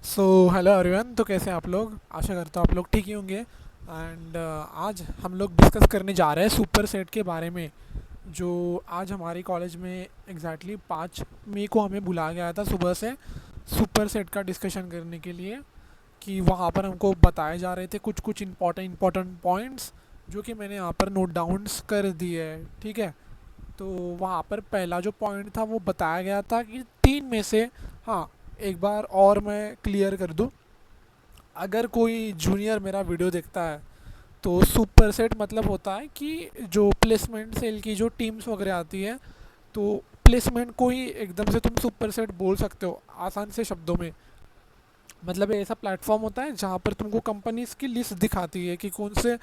So hello everyone. तो कैसे हैं आप लोग? आशा करता हूँ आप लोग ठीक ही होंगे। एंड आज हम लोग डिस्कस करने जा रहे हैं सुपर सेट के बारे में। जो आज हमारे कॉलेज में एग्जैक्टली 5 मई को हमें बुलाया गया था सुबह से सुपर सेट का डिस्कशन करने के लिए। कि वहाँ पर हमको बताए जा रहे थे कुछ कुछ इम्पोर्टेंट पॉइंट्स जो कि मैंने यहाँ पर नोट डाउन्स कर दिए हैं, ठीक है। तो वहाँ पर पहला जो पॉइंट था वो बताया गया था कि 3 में से, हाँ, एक बार और मैं क्लियर कर दूँ। अगर कोई जूनियर मेरा वीडियो देखता है तो सुपर सेट मतलब होता है कि जो प्लेसमेंट सेल की जो टीम्स वगैरह आती है, तो प्लेसमेंट को ही एकदम से तुम सुपर सेट बोल सकते हो आसान से शब्दों में। मतलब ये ऐसा प्लेटफॉर्म होता है जहाँ पर तुमको कंपनीज की लिस्ट दिखाती है कि कौन से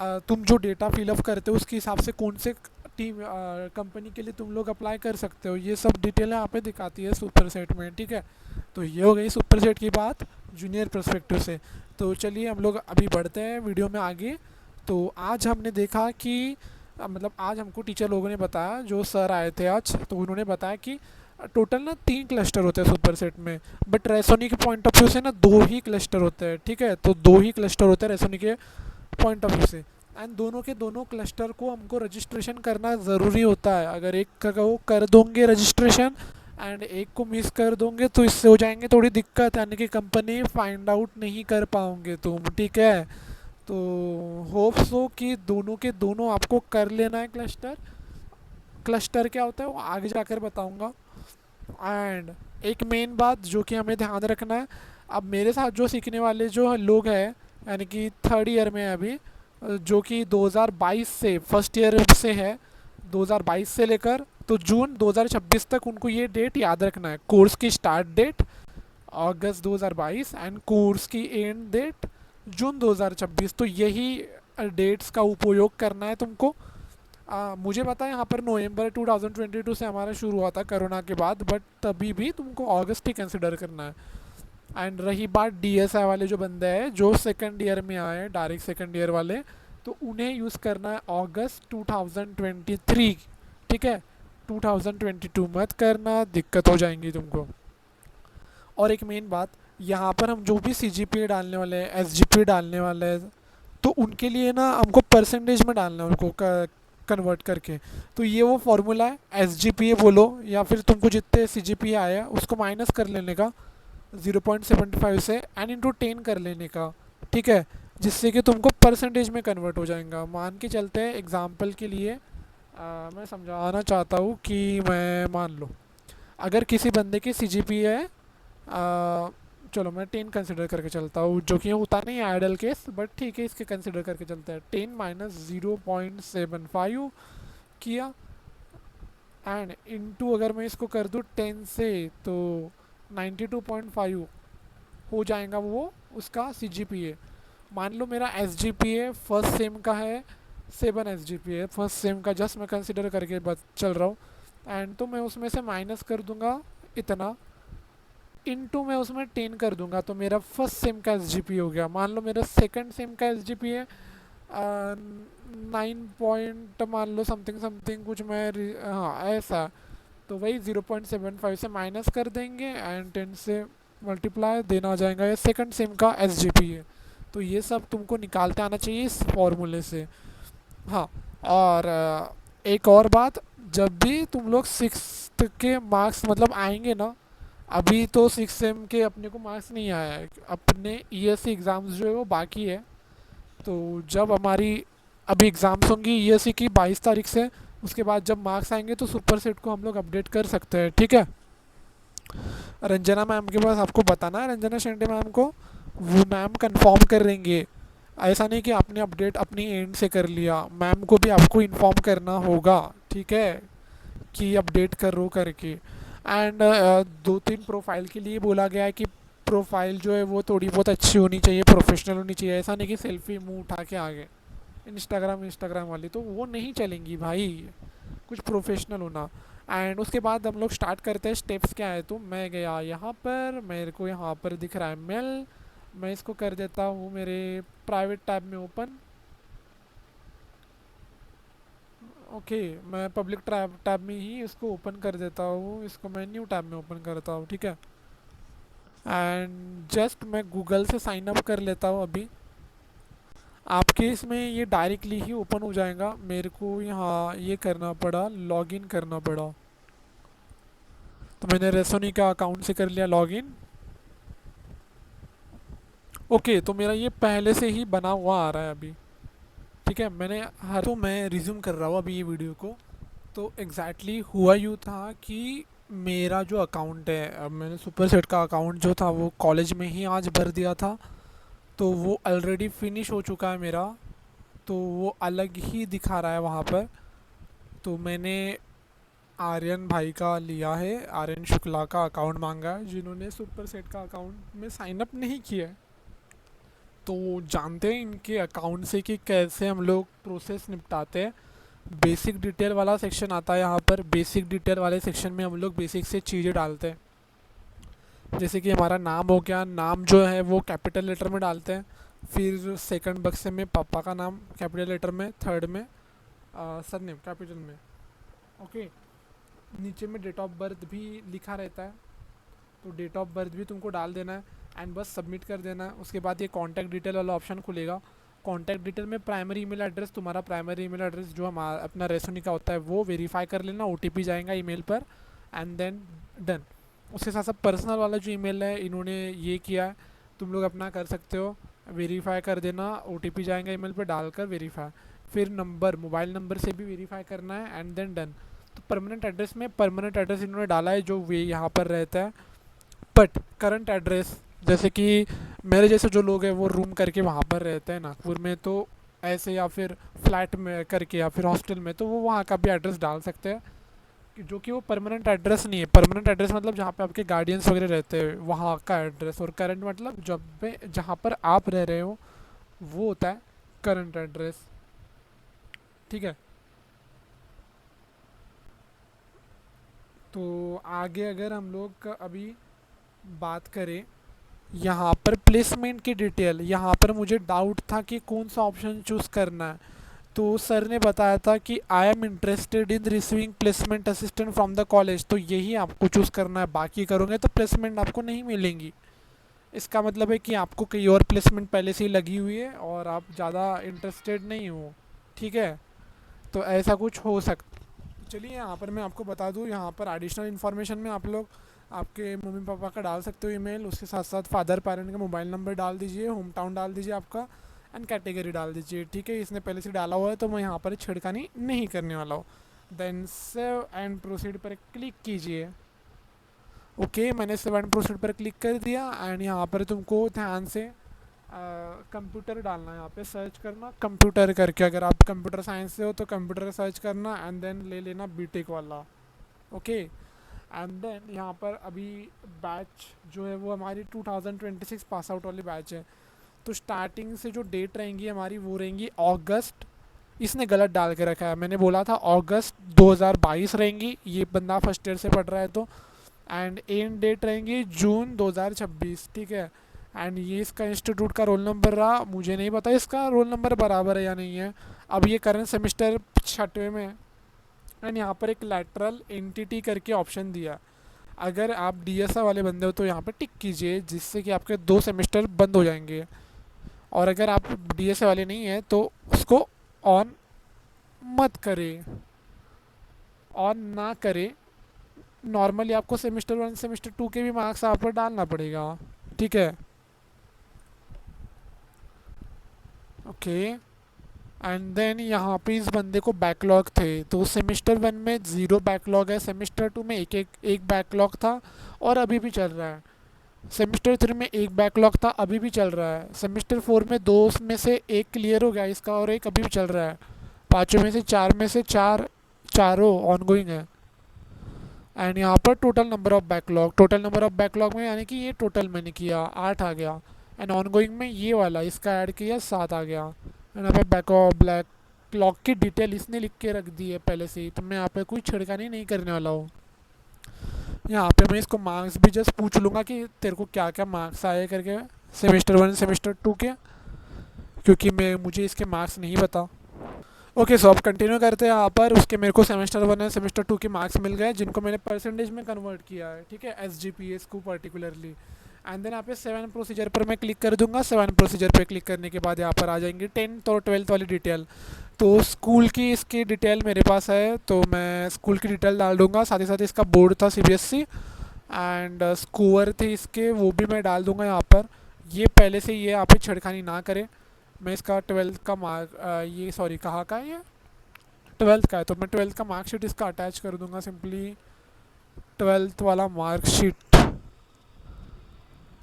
तुम जो डेटा फिलअप करते हो उसके हिसाब से कौन से टीम कंपनी के लिए तुम लोग अप्लाई कर सकते हो। ये सब डिटेल यहाँ पे दिखाती है सुपर सेट में, ठीक है। तो ये हो गई सुपर सेट की बात जूनियर पर्सपेक्टिव से। तो चलिए हम लोग अभी बढ़ते हैं वीडियो में आगे। तो आज हमने देखा कि मतलब आज हमको टीचर लोगों ने बताया, जो सर आए थे आज, तो उन्होंने बताया कि टोटल ना 3 क्लस्टर होते हैं सुपर सेट में। बट रेसोनी के पॉइंट ऑफ व्यू से ना 2 ही क्लस्टर होते हैं, ठीक है। तो 2 ही क्लस्टर होते हैं रेसोनी के पॉइंट ऑफ व्यू से। एंड दोनों के दोनों क्लस्टर को हमको रजिस्ट्रेशन करना ज़रूरी होता है। अगर एक का वो कर दोगे रजिस्ट्रेशन एंड एक को मिस कर दोगे तो इससे हो जाएंगे थोड़ी दिक्कत, यानी कि कंपनी फाइंड आउट नहीं कर पाओगे तुम, ठीक है। तो होप सो कि दोनों के दोनों आपको कर लेना है क्लस्टर। क्लस्टर क्या होता है वो आगे जाकर बताऊंगा। एंड एक मेन बात जो कि हमें ध्यान रखना है, अब मेरे साथ जो सीखने वाले जो लोग हैं, यानी कि थर्ड ईयर में है अभी, जो कि 2022 से फर्स्ट ईयर से है, 2022 से लेकर तो जून 2026 तक उनको ये डेट याद रखना है। कोर्स की start date August 2022 and course की एंड डेट जून 2026। तो यही डेट्स का उपयोग करना है तुमको। मुझे पता है यहाँ पर नवंबर 2022 से हमारा शुरू हुआ था कोरोना के बाद, बट तभी भी तुमको अगस्त ही कंसिडर करना है। एंड रही बात डीएसआई वाले जो बंदे हैं जो सेकंड ईयर में आए हैं, डायरेक्ट सेकंड ईयर वाले, तो उन्हें यूज़ करना है अगस्त 2023, ठीक है। 2022 मत करना, दिक्कत हो जाएंगी तुमको। और एक मेन बात, यहाँ पर हम जो भी सीजीपीए डालने वाले हैं, एसजीपीए डालने वाले हैं, तो उनके लिए ना हमको परसेंटेज में डालना है उनको कन्वर्ट करके। तो ये वो फॉर्मूला है, एस जी पी ए बोलो या फिर तुमको जितने सी जी पी ए आया उसको माइनस कर लेने का 0.75 से एन इंटू 10 कर लेने का, ठीक है। जिससे कि तुमको परसेंटेज में कन्वर्ट हो जाएगा। मान के चलते हैं एग्जाम्पल के लिए, मैं समझाना चाहता हूँ कि मैं मान लो अगर किसी बंदे की सी जी पी है, चलो मैं 10 कंसिडर करके चलता हूँ, जो कि होता नहीं है आइडल केस, बट ठीक है इसके कंसिडर करके चलते हैं। 10 माइनस 0.75 किया एंड इनटू अगर मैं इसको कर दूँ 10 से, तो 92.5 हो जाएगा वो उसका सी जी पी ए। मान लो मेरा S G P A first sem का है 7 S G P A first sem का, जस्ट मैं कंसिडर करके चल रहा हूँ। एंड तो मैं उसमें से माइनस कर दूंगा इतना, इनटू मैं उसमें 10 कर दूंगा, तो मेरा फर्स्ट सेम का एस जी पी हो गया। मान लो मेरा सेकंड सेम का एस जी पी है 9 पॉइंट मान लो समथिंग समथिंग कुछ, मैं हाँ ऐसा। तो वही 0.75 से माइनस कर देंगे एंड 10 से मल्टीप्लाई देना आ जाएगा, ये सेकंड सेम का एस जी पी है। तो ये सब तुमको निकालते आना चाहिए इस फॉर्मूले से। हाँ, और एक और बात, जब भी तुम लोग सिक्स के मार्क्स मतलब आएंगे ना, अभी तो 6 सेम के अपने को मार्क्स नहीं आया है, अपने ईएससी एग्ज़ाम्स जो है वो बाकी है। तो जब हमारी अभी एग्ज़ाम्स होंगी ईएससी की 22 तारीख से, उसके बाद जब मार्क्स आएंगे तो सुपर सेट को हम लोग अपडेट कर सकते हैं, ठीक है। रंजना मैम के पास आपको बताना है, रंजना शेंडे मैम को, वो मैम कंफर्म कर देंगे। ऐसा नहीं कि आपने अपडेट अपनी एंड से कर लिया, मैम को भी आपको इन्फॉर्म करना होगा, ठीक है, कि अपडेट करो करके। एंड 2-3 प्रोफाइल के लिए बोला गया है कि प्रोफाइल जो है वो थोड़ी बहुत अच्छी होनी चाहिए, प्रोफेशनल होनी चाहिए। ऐसा नहीं कि सेल्फी मुंह उठा के आ गए इंस्टाग्राम इंस्टाग्राम वाली, तो वो नहीं चलेंगी भाई, कुछ प्रोफेशनल होना। एंड उसके बाद हम लोग स्टार्ट करते हैं। स्टेप्स क्या है, तो मैं गया यहाँ पर, मेरे को यहाँ पर दिख रहा है मेल, मैं इसको कर देता हूँ मेरे प्राइवेट टैब में ओपन। ओके, मैं पब्लिक टैब में ही इसको ओपन कर देता हूँ, इसको मैं न्यू टैब में ओपन करता हूँ, ठीक है। एंड जस्ट मैं गूगल से साइन अप कर लेता हूँ अभी। आपके इसमें ये डायरेक्टली ही ओपन हो जाएगा, मेरे को यहाँ ये करना पड़ा, लॉगिन करना पड़ा। तो मैंने रेसोनी का अकाउंट से कर लिया लॉगिन। ओके, तो मेरा ये पहले से ही बना हुआ आ रहा है अभी। ठीक है, मैंने हर तो मैं रिज्यूम कर रहा हूँ अभी ये वीडियो को। तो एग्जैक्टली हुआ यूँ था कि मेरा जो अकाउंट है, अब मैंने सुपर सेट का अकाउंट जो था वो कॉलेज में ही आज भर दिया था। तो वो ऑलरेडी फिनिश हो चुका है मेरा। तो वो अलग ही दिखा रहा है वहाँ पर। तो मैंने आर्यन भाई का लिया है, आर्यन शुक्ला का अकाउंट मांगा है, जिन्होंने सुपर सेट का अकाउंट में साइन अप नहीं किया है। तो जानते हैं इनके अकाउंट से कि कैसे हम लोग प्रोसेस निपटाते हैं। बेसिक डिटेल वाला सेक्शन आता है यहाँ पर। बेसिक डिटेल वाले सेक्शन में हम लोग बेसिक से चीज़ें डालते हैं। जैसे कि हमारा नाम हो गया, नाम जो है वो कैपिटल लेटर में डालते हैं। फिर सेकंड बक्से में पापा का नाम कैपिटल लेटर में, थर्ड में सरनेम कैपिटल में। ओके, नीचे में डेट ऑफ बर्थ भी लिखा रहता है। तो डेट ऑफ बर्थ भी तुमको डाल देना है एंड बस सबमिट कर देना है। उसके बाद ये कॉन्टैक्ट डिटेल वाला ऑप्शन खुलेगा। कॉन्टैक्ट डिटेल में प्राइमरी ईमेल एड्रेस, तुम्हारा प्राइमरी ईमेल एड्रेस जो हमारा अपना रेसोनी का होता है वो वेरीफाई कर लेना। ओटीपी जाएगा ईमेल पर एंड देन डन। उसके साथ साथ पर्सनल वाला जो ईमेल है इन्होंने ये किया है, तुम लोग अपना कर सकते हो, वेरीफाई कर देना। ओटीपी जाएगा ईमेल पर, डालकर वेरीफाई। फिर नंबर, मोबाइल नंबर से भी वेरीफाई करना है एंड देन डन। तो परमानेंट एड्रेस में परमानेंट एड्रेस इन्होंने डाला है जो वे यहाँ पर रहता है। बट करंट एड्रेस, जैसे कि मेरे जैसे जो लोग हैं वो रूम करके वहाँ पर रहते हैं नागपुर में, तो ऐसे या फिर फ्लैट में करके या फिर हॉस्टल में, तो वो वहाँ का भी एड्रेस डाल सकते हैं। जो कि वो परमानेंट एड्रेस नहीं है। परमानेंट एड्रेस मतलब जहाँ पे आपके गार्डियंस वगैरह रहते हैं वहाँ का एड्रेस, और करंट मतलब जब पे जहाँ पर आप रह रहे हो वो होता है करंट एड्रेस। ठीक है। तो आगे अगर हम लोग अभी बात करें यहाँ पर प्लेसमेंट की डिटेल, यहाँ पर मुझे डाउट था कि कौन सा ऑप्शन चूज़ करना है। तो सर ने बताया था कि I am interested in receiving placement assistant from the college, तो यही आपको चूज़ करना है। बाकी करोगे तो प्लेसमेंट आपको नहीं मिलेंगी। इसका मतलब है कि आपको कहीं और प्लेसमेंट पहले से ही लगी हुई है और आप ज़्यादा इंटरेस्टेड नहीं हो। ठीक है, तो ऐसा कुछ हो सकता। चलिए यहाँ पर मैं आपको बता दूँ, यहाँ पर एडिशनल इन्फॉर्मेशन में आप लोग आपके मम्मी पापा का डाल सकते हो ईमेल, उसके साथ साथ फादर पेरेंट का मोबाइल नंबर डाल दीजिए, होम टाउन डाल दीजिए आपका, एंड कैटेगरी डाल दीजिए। ठीक है, इसने पहले से डाला हुआ है तो मैं यहाँ पर छिड़कानी नहीं करने वाला हूँ। देन सेव एंड प्रोसीड पर क्लिक कीजिए। ओके, मैंने सेव एंड प्रोसीड पर क्लिक कर दिया एंड यहाँ पर तुमको ध्यान से कंप्यूटर डालना है। यहाँ पे सर्च करना कंप्यूटर करके, अगर आप कंप्यूटर साइंस से हो तो कंप्यूटर सर्च करना एंड देन ले लेना बीटेक वाला। ओके, एंड देन यहाँ पर अभी बैच जो है वो हमारी 2026 पास आउट वाली बैच है। तो स्टार्टिंग से जो डेट रहेंगी हमारी वो रहेंगी अगस्त। इसने गलत डाल के रखा है, मैंने बोला था अगस्त 2022 रहेंगी, ये बंदा फर्स्ट ईयर से पढ़ रहा है तो। एंड एंड डेट रहेंगी जून 2026। ठीक है, एंड ये इसका इंस्टीट्यूट का रोल नंबर रहा, मुझे नहीं पता इसका रोल नंबर बराबर है या नहीं है। अब ये करंट सेमेस्टर छठवें में है। एंड यहाँ पर एक लैटरल एंटिटी करके ऑप्शन दिया। अगर आप डीएसए वाले बंदे हो तो यहाँ पर टिक कीजिए, जिससे कि आपके 2 सेमेस्टर बंद हो जाएंगे। और अगर आप डीएसए वाले नहीं हैं तो उसको ऑन मत करें, ऑन ना करें। नॉर्मली आपको सेमेस्टर 1 सेमेस्टर 2 के भी मार्क्स आप पर डालना पड़ेगा। ठीक है, ओके। एंड देन यहाँ पे इस बंदे को बैकलॉग थे, तो सेमेस्टर 1 में 0 बैकलॉग है, सेमेस्टर 2 में एक बैकलॉग था और अभी भी चल रहा है। सेमेस्टर 3 में एक बैकलॉग था, अभी भी चल रहा है। सेमेस्टर 4 में 2 में से एक क्लियर हो गया इसका और एक अभी भी चल रहा है। पाँचों में से चार चारों ऑनगोइंग है। एंड यहाँ पर टोटल नंबर ऑफ बैकलॉग में यानी कि ये टोटल मैंने किया 8 आ गया। एंड ऑनगोइंग में ये वाला इसका ऐड किया 7 आ गया। एंड यहाँ पे ब्लैक क्लॉक की डिटेल इसने लिख के रख दी है पहले से ही, तो मैं यहाँ पे कोई छिड़कानी नहीं करने वाला हूँ। यहाँ पे मैं इसको मार्क्स भी जस्ट पूछ लूँगा कि तेरे को क्या क्या मार्क्स आए करके सेमेस्टर 1 सेमेस्टर 2 के, क्योंकि मैं मुझे इसके मार्क्स नहीं पता। ओके, सो अब कंटिन्यू करते हैं यहाँ पर। उसके मेरे को सेमेस्टर 1 और सेमेस्टर 2 के मार्क्स मिल गए, जिनको मैंने परसेंटेज में कन्वर्ट किया है। ठीक है, एस को पर्टिकुलरली। एंड देन यहाँ पे 7 प्रोसीजर पर मैं क्लिक कर दूंगा। 7 प्रोसीजर पे क्लिक करने के बाद यहाँ पर आ जाएंगे 10th और 12th वाली डिटेल। तो स्कूल की इसकी डिटेल मेरे पास है, तो मैं स्कूल की डिटेल डाल दूंगा। साथ ही साथ इसका बोर्ड था सीबीएसई, एंड स्कोर थे इसके, वो भी मैं डाल दूंगा यहाँ पर। ये पहले से ये यहाँ पे छेड़खानी ना करे। मैं इसका 12th का मार्क, ये सॉरी कहाँ का है ये, 12th का है, तो मैं 12th का मार्कशीट इसका अटैच कर दूंगा सिंपली। 12th वाला मार्कशीट,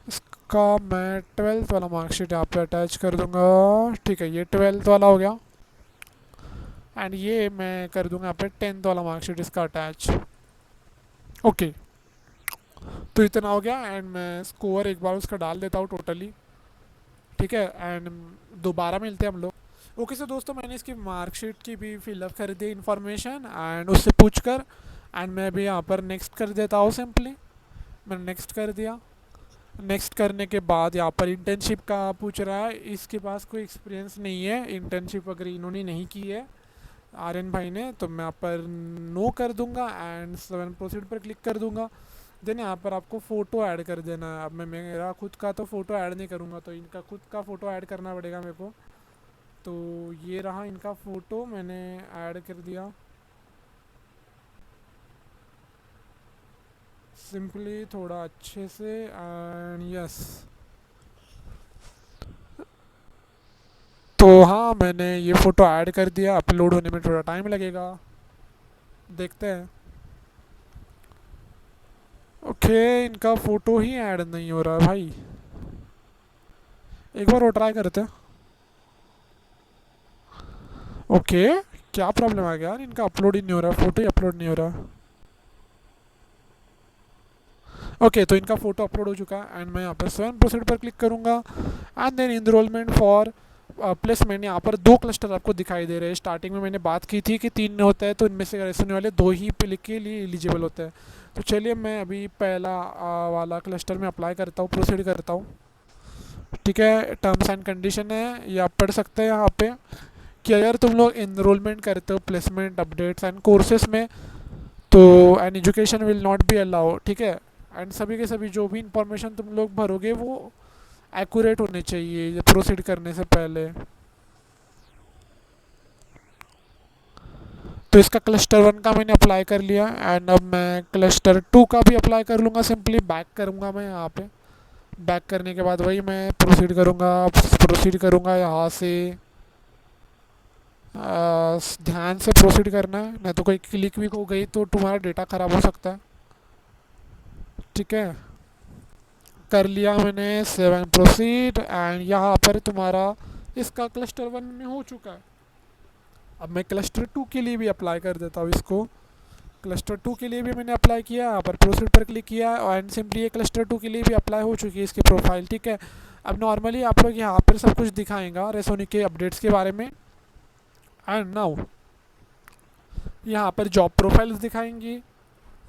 इसका मैं 12th वाला मार्कशीट यहाँ पे अटैच कर दूंगा। ठीक है, ये 12th वाला हो गया। एंड ये मैं कर दूंगा यहाँ पे 10th वाला मार्कशीट इसका अटैच। ओके, तो इतना हो गया। एंड मैं स्कोर एक बार उसका डाल देता हूँ टोटली। ठीक है, एंड दोबारा मिलते हैं हम लोग। ओके सो दोस्तों, मैंने इसकी मार्कशीट की भी फिलअप कर दी इन्फॉर्मेशन एंड उससे पूछ कर, एंड मैं भी यहाँ पर नेक्स्ट कर देता हूँ सिंपली। मैंने नेक्स्ट कर दिया। नेक्स्ट करने के बाद यहाँ पर इंटर्नशिप का पूछ रहा है। इसके पास कोई एक्सपीरियंस नहीं है इंटर्नशिप, अगर इन्होंने नहीं की है आर्यन भाई ने, तो मैं यहाँ पर नो कर दूंगा एंड 7 प्रोसीड पर क्लिक कर दूंगा। देन यहाँ पर आपको फ़ोटो ऐड कर देना है। अब मैं मेरा खुद का तो फ़ोटो ऐड नहीं करूँगा, तो इनका खुद का फ़ोटो ऐड करना पड़ेगा मेरे को। तो ये रहा इनका फ़ोटो, मैंने ऐड कर दिया सिंपली थोड़ा अच्छे से। एंड यस, तो हाँ मैंने ये फ़ोटो ऐड कर दिया। अपलोड होने में थोड़ा टाइम लगेगा, देखते हैं। ओके, इनका फ़ोटो ही ऐड नहीं हो रहा है भाई। एक बार और ट्राई करते हैं। ओके, क्या प्रॉब्लम आ गया यार, इनका अपलोड ही नहीं हो रहा, फ़ोटो ही अपलोड नहीं हो रहा। ओके, तो इनका फ़ोटो अपलोड हो चुका है एंड मैं यहाँ पर 7 प्रोसीड पर क्लिक करूँगा। And then enrolment for placement, यहाँ पर 2 क्लस्टर आपको दिखाई दे रहे हैं। स्टार्टिंग में मैंने बात की थी कि 3 होता है, तो इनमें से ऐसे होने वाले 2 ही के लिए एलिजिबल होते हैं। तो चलिए मैं अभी पहला वाला क्लस्टर में अप्लाई करता हूँ, प्रोसीड करता हूँ। ठीक है, टर्म्स एंड कंडीशन है, ये आप पढ़ सकते हैं यहाँ पे कि अगर तुम लोग इनरोलमेंट करते हो प्लेसमेंट अपडेट्स एंड कोर्सेज में, तो and education will not be allow. ठीक है, एंड सभी के सभी जो भी इंफॉर्मेशन तुम लोग भरोगे वो एक्यूरेट होने चाहिए प्रोसीड करने से पहले। तो इसका क्लस्टर 1 का मैंने अप्लाई कर लिया एंड अब मैं क्लस्टर 2 का भी अप्लाई कर लूँगा। सिंपली बैक करूँगा मैं यहाँ पे। बैक करने के बाद वही मैं प्रोसीड करूँगा। प्रोसीड करूँगा यहाँ से, ध्यान से प्रोसीड करना है, नहीं तो कोई क्लिक विक हो गई तो तुम्हारा डेटा ख़राब हो सकता है। ठीक है, कर लिया मैंने 7 प्रोसीड एंड यहाँ पर तुम्हारा इसका क्लस्टर 1 में हो चुका है। अब मैं क्लस्टर 2 के लिए भी अप्लाई कर देता हूँ इसको। क्लस्टर 2 के लिए भी मैंने अप्लाई किया, यहाँ पर प्रोसीड पर क्लिक किया एंड सिंपली ये क्लस्टर 2 के लिए भी अप्लाई हो चुकी है इसकी प्रोफाइल। ठीक है, अब नॉर्मली आप लोग यहाँ पर सब कुछ दिखाएगा रेसोनी के अपडेट्स के बारे में। एंड नाउ यहाँ पर जॉब प्रोफाइल्स दिखाएंगी,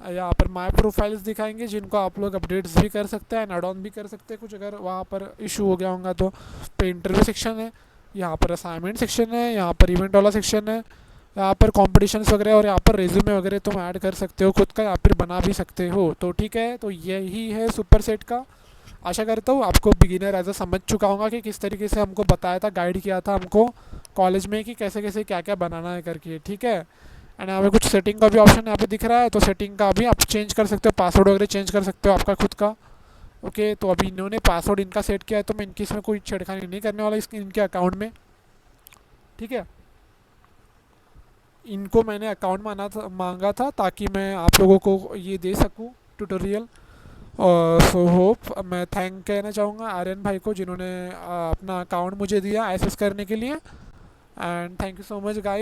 यहाँ पर माई प्रोफाइल्स दिखाएंगे, जिनको आप लोग अपडेट्स भी कर सकते हैं, ऐड ऑन भी कर सकते हैं कुछ अगर वहाँ पर इशू हो गया होगा तो। पे इंटरव्यू सेक्शन है, यहाँ पर असाइनमेंट सेक्शन है, यहाँ पर इवेंट वाला सेक्शन है, यहाँ पर कॉम्पिटिशन्स वगैरह, और यहाँ पर रेज्यूमे वगैरह तुम ऐड कर सकते हो खुद का या फिर बना भी सकते हो। तो ठीक है, तो यही है सुपर सेट का। आशा करता हूँ आपको बिगिनर एज अ समझ चुका होगा कि किस तरीके से हमको बताया था, गाइड किया था हमको कॉलेज में कि कैसे कैसे क्या क्या बनाना है करके। ठीक है, एंड यहाँ पे कुछ सेटिंग का भी ऑप्शन यहाँ पे दिख रहा है, तो सेटिंग का भी आप चेंज कर सकते हो, पासवर्ड वगैरह चेंज कर सकते हो आपका खुद का। ओके, तो अभी इन्होंने पासवर्ड इनका सेट किया है, तो मैं इनकी इसमें कोई छेड़खानी नहीं करने वाला इनके अकाउंट में। ठीक है, इनको मैंने अकाउंट मांगा था ताकि मैं आप लोगों को ये दे सकूँ ट्यूटोरियल। और सो होप मैं थैंक कहना चाहूँगा आर्यन भाई को, जिन्होंने अपना अकाउंट मुझे दिया एक्सेस करने के लिए। And thank you so much guys.